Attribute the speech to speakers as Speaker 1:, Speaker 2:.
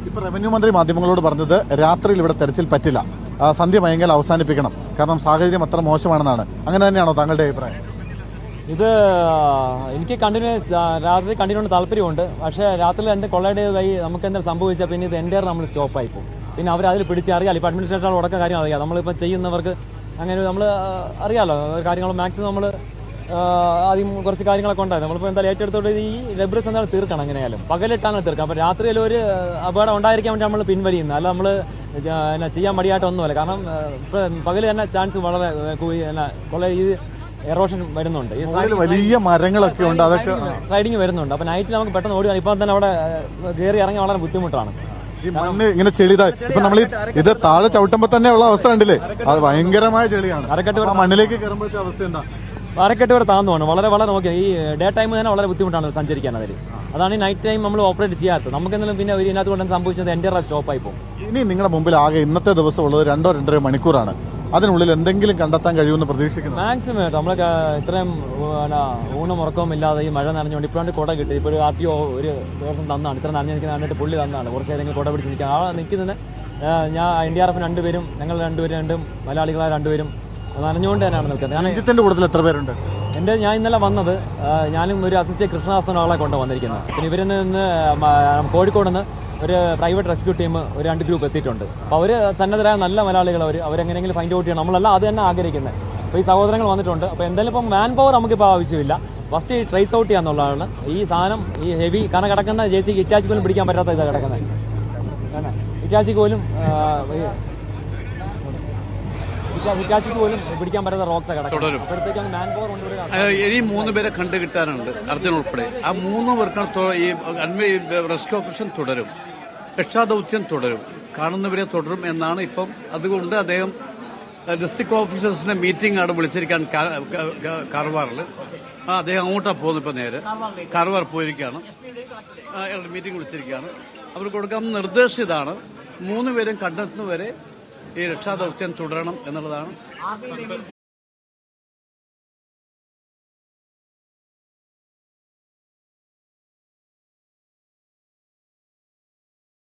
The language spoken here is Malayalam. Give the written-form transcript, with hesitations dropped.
Speaker 1: ഇപ്പൊ റവന്യൂ മന്ത്രി മാധ്യമങ്ങളോട് പറഞ്ഞത് രാത്രിയിൽ ഇവിടെ തെരച്ചിൽ പറ്റില്ല, സന്ധ്യ മയങ്ങൽ അവസാനിപ്പിക്കണം, കാരണം സാഹചര്യം അത്ര മോശമാണെന്നാണ്. അങ്ങനെ തന്നെയാണോ താങ്കളുടെ അഭിപ്രായം?
Speaker 2: ഇത് എനിക്ക് രാത്രി കണ്ടിന്യൂ താല്പര്യമുണ്ട്. പക്ഷേ രാത്രി എന്ത് കൊള്ളയുടെ വഴി നമുക്ക് എന്തെങ്കിലും സംഭവിച്ചാൽ പിന്നെ ഇത് എൻ്റെ നമ്മൾ സ്റ്റോപ്പായി പോകും. പിന്നെ അവരതിൽ പിടിച്ചറിയാലോ. ഇപ്പോൾ അഡ്മിനിസ്ട്രേറ്റർ ഉടക്കം കാര്യം അറിയാം. നമ്മളിപ്പോൾ ചെയ്യുന്നവർക്ക് അങ്ങനെ നമ്മൾ അറിയാലോ കാര്യങ്ങൾ. മാക്സിമം നമ്മൾ ആദ്യം കുറച്ച് കാര്യങ്ങളൊക്കെ ഉണ്ടായിരുന്നു. നമ്മളിപ്പോൾ എന്തായാലും ഏറ്റെടുത്തോട്ട് ഈ ഡെബ്രിസ് എന്തായാലും തീർക്കണം. എങ്ങനെയാലും പകലിട്ടാണ് തീർക്കണം. അപ്പോൾ രാത്രിയിൽ ഒരു അപകടം ഉണ്ടായിരിക്കാൻ വേണ്ടി നമ്മൾ പിൻവലിയുന്നത്, അല്ല നമ്മൾ ചെയ്യാൻ മടിയായിട്ടൊന്നുമല്ല. കാരണം പകൽ തന്നെ ചാൻസ് വളരെ കൊള്ള ഈ എറോഷൻ വരുന്നുണ്ട്. ഈ
Speaker 1: വലിയ മരങ്ങളൊക്കെ ഉണ്ട്, അതൊക്കെ
Speaker 2: സൈഡിങ് വരുന്നുണ്ട്. അപ്പോൾ നൈറ്റിൽ നമുക്ക് പെട്ടെന്ന് ഓടി ഇപ്പം തന്നെ അവിടെ കയറി ഇറങ്ങി വളരെ ബുദ്ധിമുട്ടാണ്.
Speaker 1: ഈ മണ്ണ് ഇങ്ങനെ ചെളിതായി ഇപ്പൊ നമ്മൾ ഇത് താഴെ ചവിട്ടുമ്പോ തന്നെ ഉള്ള അവസ്ഥ കണ്ടില്ലേ, അത് ഭയങ്കരമായ ചെളിയാണ്.
Speaker 2: അരക്കെട്ട്
Speaker 1: മണ്ണിലേക്ക് കയറുമ്പോഴത്തെ അവസ്ഥ എന്താ?
Speaker 2: അരക്കെട്ട് വരെ താഴ്ന്നുമാണ്. വളരെ നോക്കിയാൽ ഈ ഡേ ടൈം തന്നെ വളരെ ബുദ്ധിമുട്ടാണ് സഞ്ചരിക്കാൻ. അതിൽ അതാണ് ഈ നൈറ്റ് ടൈം നമ്മൾ ഓപ്പറേറ്റ് ചെയ്യാത്തത്. നമുക്ക് എന്തെങ്കിലും പിന്നെ ഒരു ഇതിനകത്ത് കൊണ്ട് സംഭവിച്ചത് എൻ്റെ സ്റ്റോപ്പായി പോകും.
Speaker 1: ഇനി നിങ്ങളുടെ മുമ്പിൽ ആകെ ഇന്നത്തെ ദിവസം ഉള്ളത് 2-2.5 മണിക്കൂറാണ്. അതിനുള്ളിൽ എന്തെങ്കിലും കണ്ടെത്താൻ കഴിയുമെന്ന് പ്രതീക്ഷിക്കുന്നു.
Speaker 2: മാക്സിമം നമ്മൾ ഇത്രയും ഊണും ഉറക്കവും ഇല്ലാതെ ഈ മഴ നനഞ്ഞുകൊണ്ട് ഇപ്പോഴാണ് കുട കിട്ടി. ഇപ്പോൾ ഒരു RTO ഒരു ദിവസം തന്നാണ്, ഇത്ര നനഞ്ഞ് നിൽക്കുന്ന കണ്ടിട്ട് പുള്ളി തന്നാണ്. കുറച്ച് നേരം കുട പിടിച്ച് നിൽക്കാൻ നിൽക്കുന്നത് ഞാൻ NDRF 2 പേരും ഞങ്ങൾ 2 പേരും രണ്ടും മലയാളികളായ 2 പേരും നനഞ്ഞുകൊണ്ട് തന്നെയാണ് നിൽക്കുന്നത്.
Speaker 1: ഇതിന്റെ കൂടുതൽ എത്ര പേരുണ്ട്?
Speaker 2: ഞാൻ ഇന്നലെ വന്നത് ഞാനും ഒരു അസിസ്റ്റന്റ് കൃഷ്ണദാസൻ ആളെ കൊണ്ട് വന്നിരിക്കുന്നത്. പിന്നെ ഇവരിൽ നിന്ന് കോഴിക്കോട് നിന്ന് ഒരു പ്രൈവറ്റ് റെസ്ക്യൂ ടീം ഒരു 2 ഗ്രൂപ്പ് എത്തിയിട്ടുണ്ട്. അപ്പോൾ അവർ സന്നദ്ധരായ നല്ല മലയാളികൾ അവരെങ്ങനെയെങ്കിലും ഫൈൻഡ് ഔട്ട് ചെയ്യണം. നമ്മളല്ല അത് തന്നെ ആഗ്രഹിക്കുന്നത്. അപ്പോൾ ഈ സഹോദരങ്ങൾ വന്നിട്ടുണ്ട്. അപ്പോൾ എന്തായാലും ഇപ്പം മാൻ പവർ നമുക്കിപ്പോൾ ആവശ്യമില്ല. ഫസ്റ്റ് ഈ ട്രേസ് ഔട്ട് ചെയ്യാന്നുള്ളതാണ്. ഈ സാധനം ഈ ഹെവി കാരണം കിടക്കുന്ന JCB ഇറ്റാച്ചിക്ക് പോലും പിടിക്കാൻ പറ്റാത്ത ഇതാണ് കിടക്കുന്നത്. ഇറ്റാച്ചിക്ക് പോലും പിടിക്കാൻ പറ്റാത്ത റോക്സ് കിടക്കും. അപ്പോഴത്തേക്കാണ് മാൻ പവർ കൊണ്ടുവരിക.
Speaker 3: ഇനി 3 പേരെ കണ്ടുകിട്ടാനുണ്ട്, അർജുൻ ഉൾപ്പെടെ. ആ 3 പേർക്ക് ഈ റെസ്ക്യൂ ഓപ്പറേഷൻ തുടരും, രക്ഷാദൌത്യം തുടരും, കാണുന്നവരെ തുടരും എന്നാണ് ഇപ്പം. അതുകൊണ്ട് അദ്ദേഹം ഡിസ്ട്രിക്ട് ഓഫീസേഴ്സിന്റെ മീറ്റിംഗ് ആണ് വിളിച്ചിരിക്കാൻ കാർവാറിൽ. അദ്ദേഹം അങ്ങോട്ടാണ് പോകുന്നത്. ഇപ്പം നേരെ കാർവാർ പോയിരിക്കുകയാണ്, മീറ്റിംഗ് വിളിച്ചിരിക്കുകയാണ്. അവർ കൊടുക്കാൻ നിർദ്ദേശം ഇതാണ്: 3 പേരും കണ്ടെത്തുന്നവരെ ഈ രക്ഷാദൌത്യം തുടരണം എന്നുള്ളതാണ്.